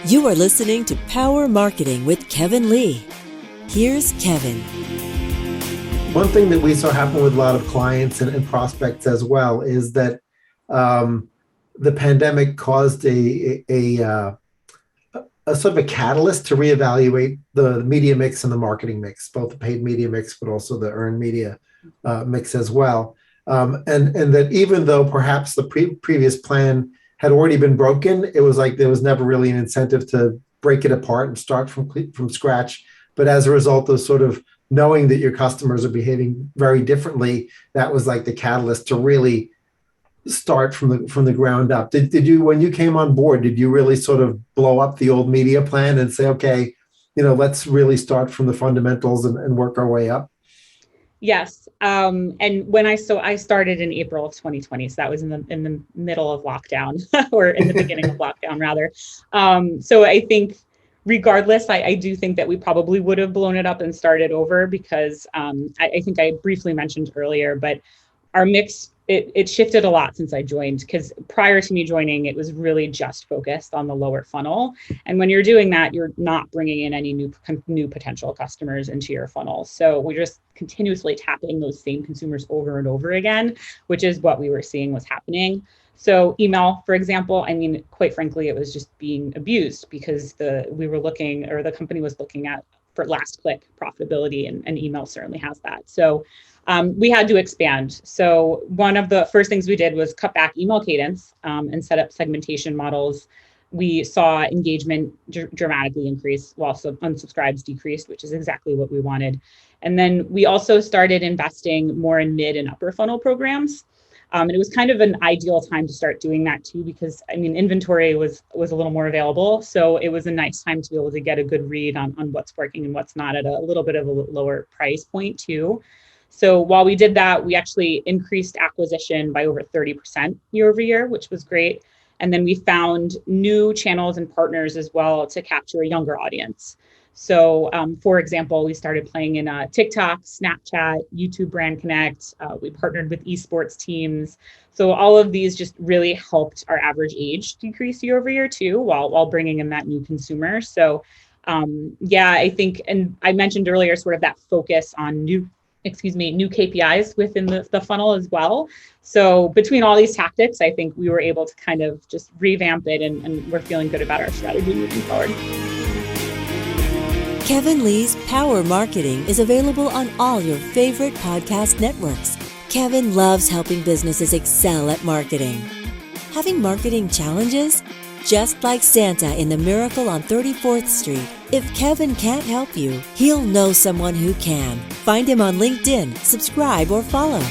You are listening to Power Marketing with Kevin Lee. Here's Kevin. One thing that we saw happen with a lot of clients and prospects as well is that the pandemic caused a sort of a catalyst to reevaluate the media mix and the marketing mix, both the paid media mix, but also the earned media mix as well. And that even though perhaps the previous plan had already been broken, it was like there was never really an incentive to break it apart and start from scratch. But as a result of sort of knowing that your customers are behaving very differently, that was like the catalyst to really start from the ground up. Did you, when you came on board, did you really sort of blow up the old media plan and say, okay, let's really start from the fundamentals and work our way up? Yes. And when I started in April of 2020, so that was in the middle of lockdown or in the beginning of lockdown rather. So I think regardless, I do think that we probably would have blown it up and started over because I think I briefly mentioned earlier, but our mix, it shifted a lot since I joined, because prior to me joining, it was really just focused on the lower funnel. And when you're doing that, you're not bringing in any new potential customers into your funnel. So we're just continuously tapping those same consumers over and over again, which is what we were seeing was happening. So email, for example, I mean, quite frankly, it was just being abused because the company was looking at for last click profitability, and email certainly has that. So we had to expand. So one of the first things we did was cut back email cadence and set up segmentation models. We saw engagement dramatically increase while unsubscribes decreased, which is exactly what we wanted. And then we also started investing more in mid and upper funnel programs. And it was kind of an ideal time to start doing that too, because inventory was a little more available. So it was a nice time to be able to get a good read on what's working and what's not at a little bit of a lower price point too. So while we did that, we actually increased acquisition by over 30% year over year, which was great. And then we found new channels and partners as well to capture a younger audience. So for example, we started playing in TikTok, Snapchat, YouTube Brand Connect. We partnered with esports teams. So all of these just really helped our average age decrease year over year too, while bringing in that new consumer. So I think, and I mentioned earlier, sort of that focus on new KPIs within the funnel as well. So between all these tactics, I think we were able to kind of just revamp it, and we're feeling good about our strategy moving forward. Kevin Lee's Power Marketing is available on all your favorite podcast networks. Kevin loves helping businesses excel at marketing. Having marketing challenges? Just like Santa in The Miracle on 34th Street, if Kevin can't help you, he'll know someone who can. Find him on LinkedIn, subscribe, or follow.